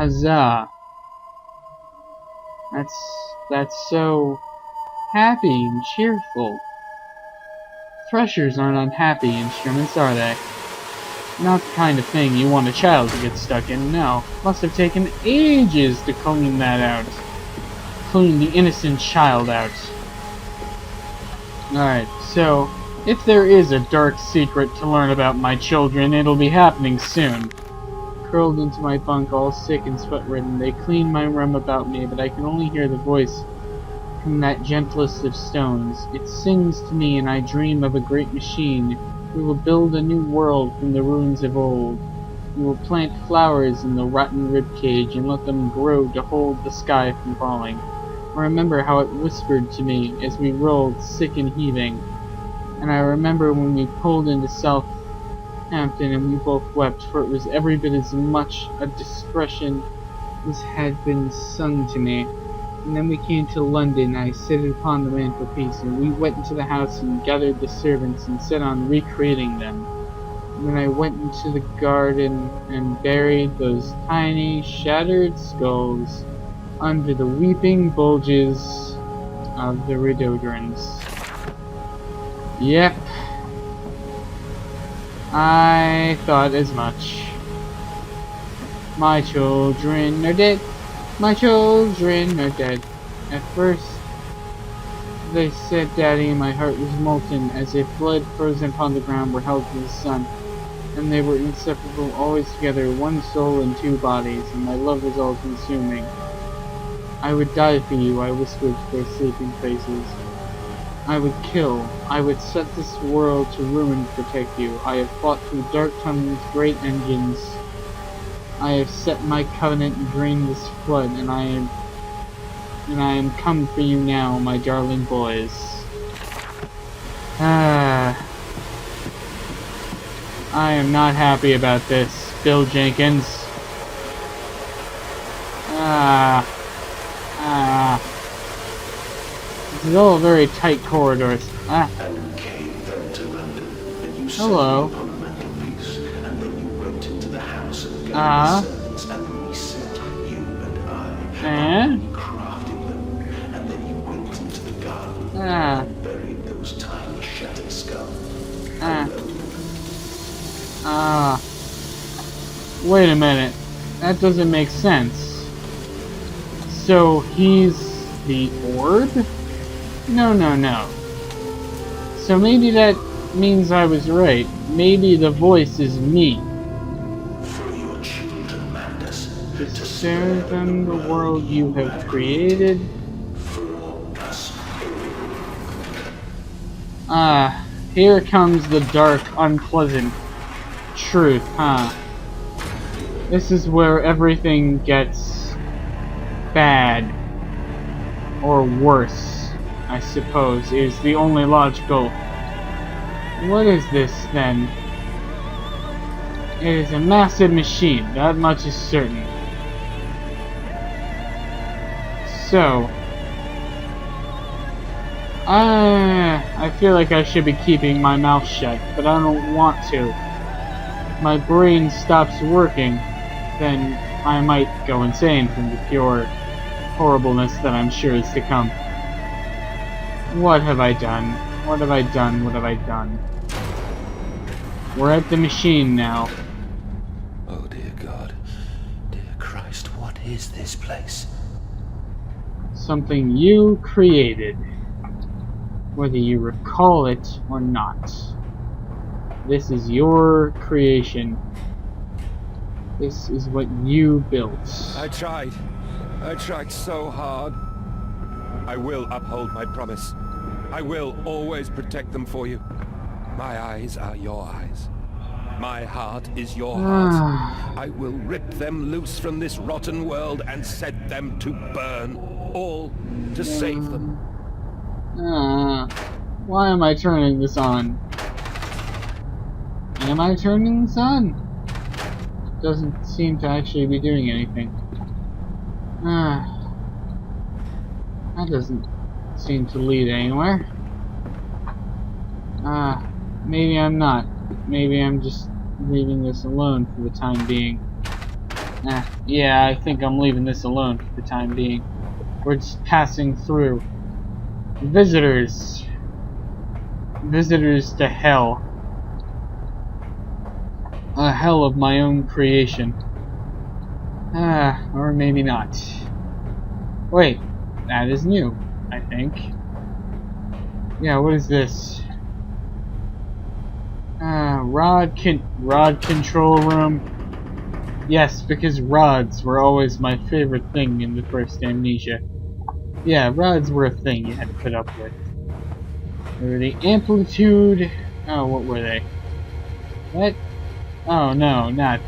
Huzzah. That's so happy and cheerful. Threshers aren't unhappy instruments, are they? Not the kind of thing you want a child to get stuck in, no. Must have taken ages to clean that out. Clean the innocent child out. Alright, so, if there is a dark secret to learn about my children, it'll be happening soon. Curled into my bunk, all sick and sweat-ridden, they clean my room about me, but I can only hear the voice from that gentlest of stones. It sings to me, and I dream of a great machine. We will build a new world from the ruins of old. We will plant flowers in the rotten ribcage and let them grow to hold the sky from falling. I remember how it whispered to me as we rolled, sick and heaving. And I remember when we pulled into Southampton and we both wept, for it was every bit as much a discretion as had been sung to me. And then we came to London. I sat upon the mantelpiece, and we went into the house and gathered the servants and set on recreating them. And then I went into the garden and buried those tiny, shattered skulls under the weeping bulges of the rhododendrons. Yep. I thought as much. My children are dead. My children are dead. At first, they said, Daddy, and my heart was molten, as if blood frozen upon the ground were held to the sun. And they were inseparable, always together, one soul and two bodies, and my love was all-consuming. I would die for you, I whispered to their sleeping faces. I would kill. I would set this world to ruin to protect you. I have fought through dark tunnels, great engines. I have set my covenant and drained this flood, and I am come for you now, my darling boys. I am not happy about this, Bill Jenkins. This is all very tight corridors. Hello. And we set you and I and crafted them, and then you went into the garden and buried those tiny shattered skulls. Wait a minute. That doesn't make sense. So he's the orb? No. So maybe that means I was right. Maybe the voice is me. To serve them the world you have created. Here comes the dark, unpleasant truth, huh? This is where everything gets bad. Or worse, I suppose, is the only logical. What is this, then? It is a massive machine, that much is certain. So, I feel like I should be keeping my mouth shut, but I don't want to. If my brain stops working, then I might go insane from the pure horribleness that I'm sure is to come. What have I done? What have I done? What have I done? We're at the machine now. Oh dear God. Dear Christ, what is this place? Something you created, whether you recall it or not. This is your creation. This is what you built. I tried so hard. I will uphold my promise. I will always protect them for you. My eyes are your eyes. My heart is your heart. I will rip them loose from this rotten world and set them to burn. All to save them. Why am I turning this on? Am I turning this on? Doesn't seem to actually be doing anything. That doesn't seem to lead anywhere. Maybe I'm not. Maybe I'm just leaving this alone for the time being. Yeah, I think I'm leaving this alone for the time being. We're just passing through. Visitors. Visitors to hell. A hell of my own creation. Or maybe not. Wait, that is new, I think. Yeah, what is this? Rod control room. Yes, because rods were always my favorite thing in the first Amnesia. Yeah, rods were a thing you had to put up with. They were the amplitude... Oh, what were they? What? Oh, no, not...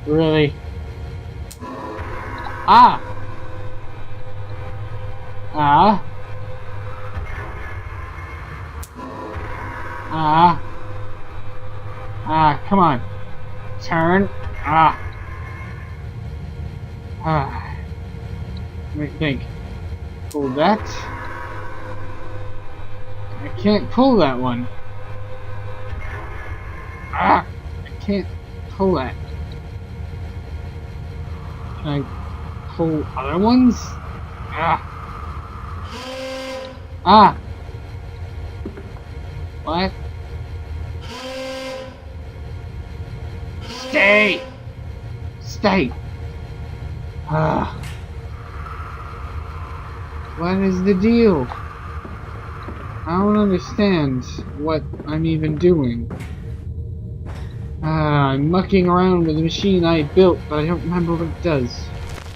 really? Ah! Ah! Ah! Come on. Turn. Ah. Let me think. Pull that. I can't pull that one. I can't pull that. Can I pull other ones? What? Stay! Stay! What is the deal? I don't understand what I'm even doing. I'm mucking around with a machine I built, but I don't remember what it does.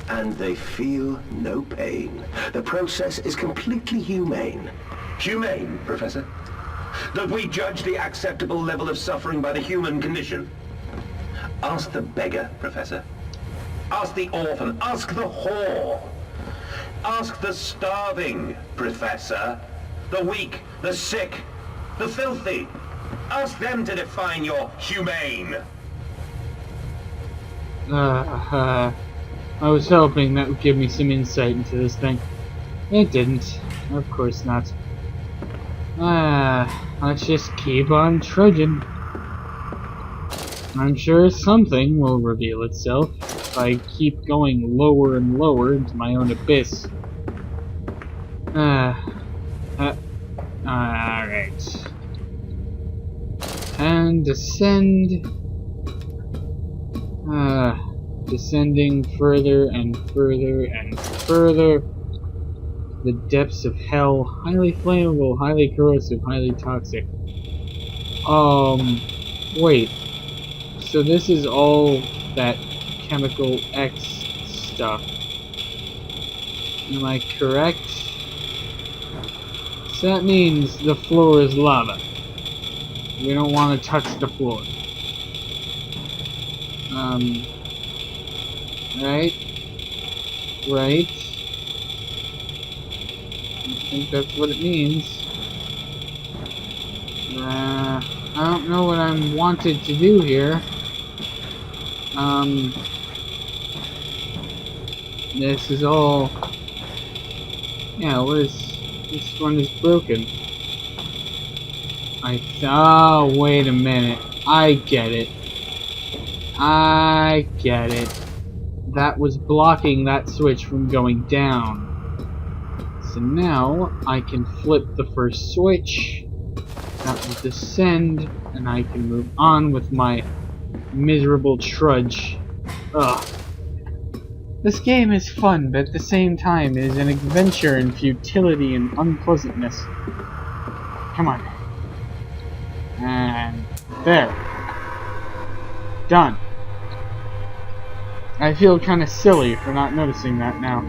And they feel no pain. The process is completely humane. Humane, Professor? That we judge the acceptable level of suffering by the human condition? Ask the beggar, Professor. Ask the orphan. Ask the whore. Ask the starving, Professor. The weak, the sick, the filthy. Ask them to define your humane. I was hoping that would give me some insight into this thing. It didn't. Of course not. Let's just keep on trudging. I'm sure something will reveal itself if I keep going lower and lower into my own abyss. Alright. And descend. Descending further and further and further. The depths of hell. Highly flammable, highly corrosive, highly toxic. Wait. So this is all that chemical X stuff. Am I correct? So that means the floor is lava. We don't want to touch the floor. Right? Right? I think that's what it means. I don't know what I'm wanted to do here. This is all... Yeah, what is... This one is broken. Oh, wait a minute. I get it. I get it. That was blocking that switch from going down. So now, I can flip the first switch. That will descend, and I can move on with my miserable trudge. Ugh. This game is fun, but at the same time it is an adventure in futility and unpleasantness. Come on. And there. Done. I feel kind of silly for not noticing that now.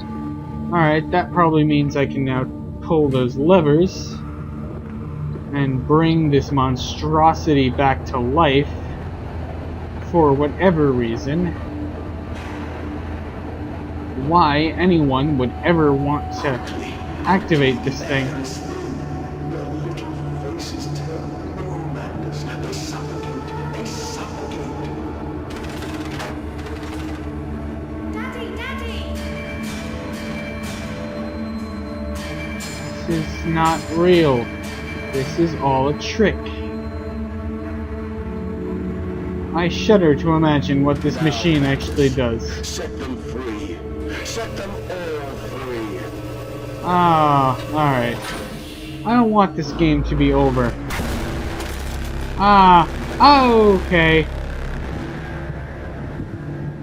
Alright, that probably means I can now pull those levers and bring this monstrosity back to life for whatever reason. Why anyone would ever want to activate this thing. The little faces turn no madness. They suffocate. They suffocate. Daddy, Daddy! This is not real. This is all a trick. I shudder to imagine what this machine actually does. Set them free. Set them all free. Ah, alright. I don't want this game to be over. Ah, okay.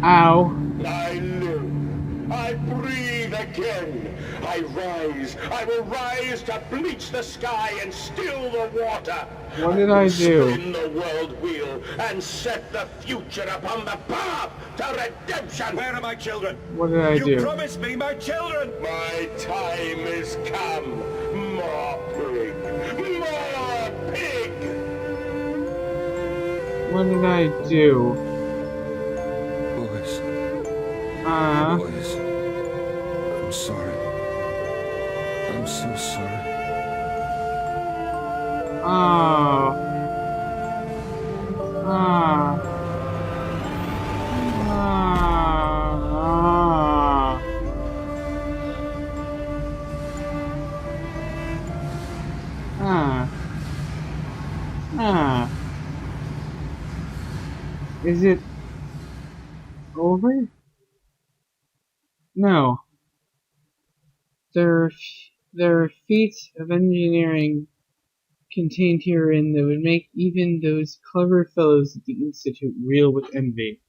Ow. I live. I breathe again. I rise. I will rise to bleach the sky and still the water. What did I do? Spin the world wheel and set the future upon the path to redemption. Where are my children? What did I You do? promised me my children! My time is come. More pig. More pig. What did I do? Boys. Uh, Boys. I'm sorry. I'm so sorry. oh. Ah. Ah. Ah. Is it over? No. There are feats of engineering contained herein that would make even those clever fellows at the Institute reel with envy.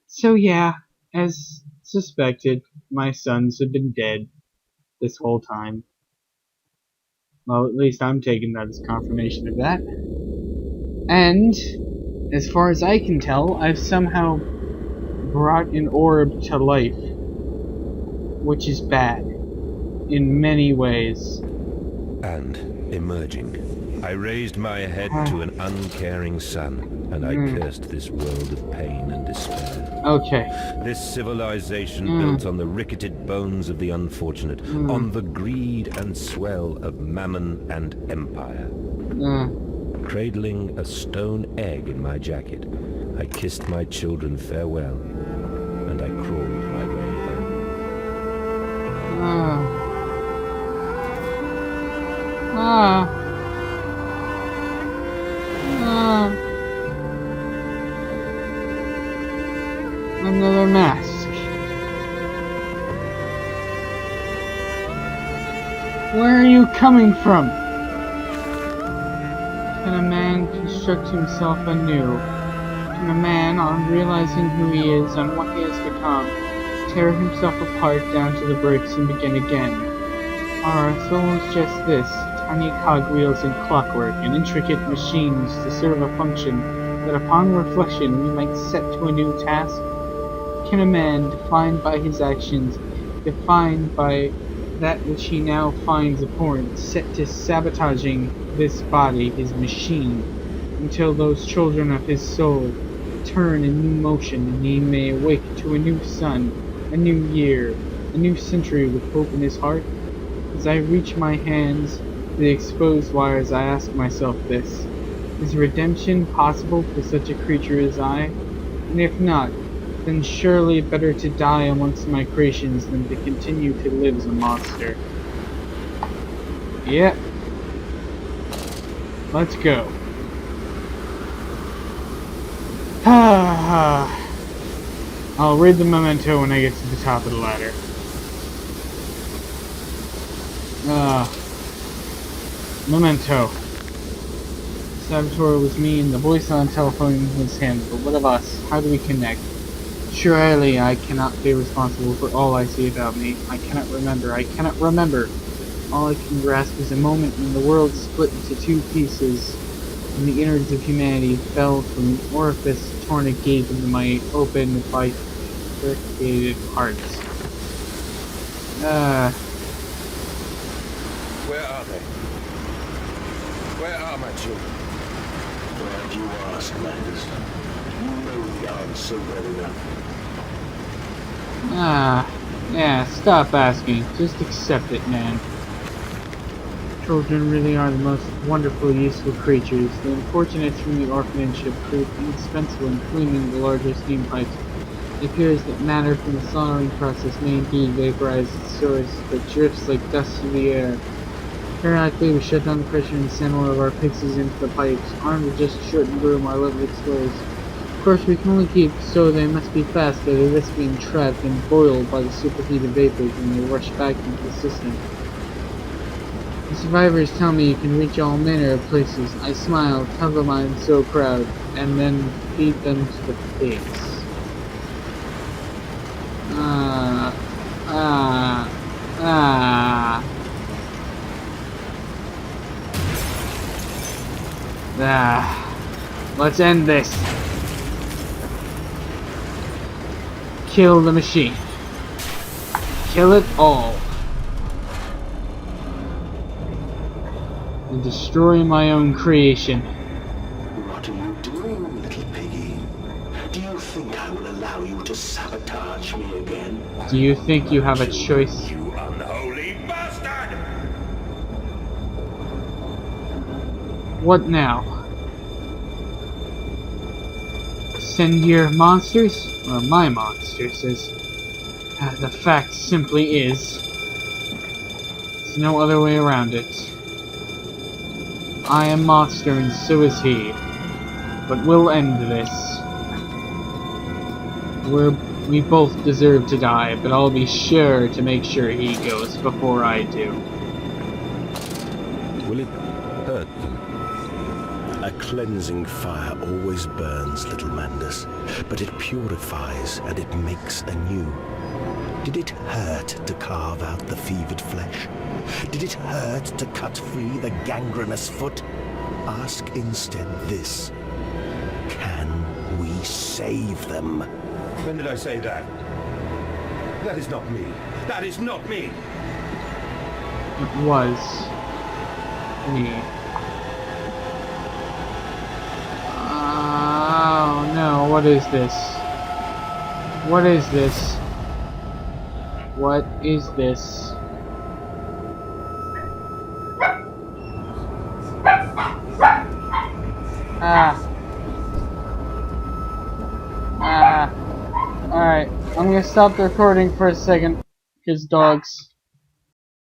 So yeah, as suspected, my sons have been dead this whole time. Well, at least I'm taking that as confirmation of that. And, as far as I can tell, I've somehow brought an orb to life, which is bad, in many ways. And, emerging, I raised my head to an uncaring sun, and I cursed this world of pain and despair. Okay. This civilization built on the ricketed bones of the unfortunate, on the greed and swell of mammon and empire. Cradling a stone egg in my jacket, I kissed my children farewell, and I crawled my way home. Another mask. Where are you coming from? Can a man construct himself anew? Can a man, on realizing who he is and what he has become, tear himself apart down to the bricks and begin again? Are our souls just this, tiny cogwheels in clockwork and intricate machines to serve a function that upon reflection we might set to a new task? Can a man, defined by his actions, defined by that which he now finds abhorrent, set to sabotaging this body, his machine, until those children of his soul turn in new motion and he may awake to a new sun, a new year, a new century with hope in his heart? As I reach my hands to the exposed wires, I ask myself this: is redemption possible for such a creature as I? And if not, then surely better to die amongst my creations than to continue to live as a monster. Yep. Let's go. I'll read the memento when I get to the top of the ladder. Memento. Saboteur was me and the voice on the telephone was him, but what of us? How do we connect? Surely I cannot be responsible for all I see about me. I cannot remember. All I can grasp is a moment when the world split into two pieces, and the innards of humanity fell from an orifice torn agape into my open, bifurcated heart. Where are they? Where are my children? Glad you asked, Landis. You know the answer well enough. Yeah, stop asking. Just accept it, man. Children really are the most wonderful, useful creatures. The unfortunates from the orphanage have proved indispensable in cleaning the larger steam pipes. It appears that matter from the soldering process may indeed vaporize its source, but drifts like dust through the air. Periodically, we shut down the pressure and send one of our pixies into the pipes. Armed with just a shortened broom, our level explodes. Of course, we can only keep, so they must be fast, or they risk being trapped and boiled by the superheated vapors when they rush back into the system. The survivors tell me you can reach all manner of places. I smile, tell them I'm so proud, and then feed them to the pigs. Let's end this. Kill the machine. Kill it all. And destroy my own creation. What are you doing, little piggy? Do you think I will allow you to sabotage me again? Do you think you have a choice? You unholy bastard! What now? Send your monsters? Or my monsters, as the fact simply is. There's no other way around it. I am monster and so is he. But we'll end this. We both deserve to die, but I'll be sure to make sure he goes before I do. Will it hurt them? A cleansing fire always burns, little Mandus, but it purifies and it makes anew. Did it hurt to carve out the fevered flesh? Did it hurt to cut free the gangrenous foot? Ask instead this. Can we save them? When did I say that? That is not me. That is not me! It was me. Oh no, what is this? What is this? What is this? Alright, I'm gonna stop the recording for a second, because dogs.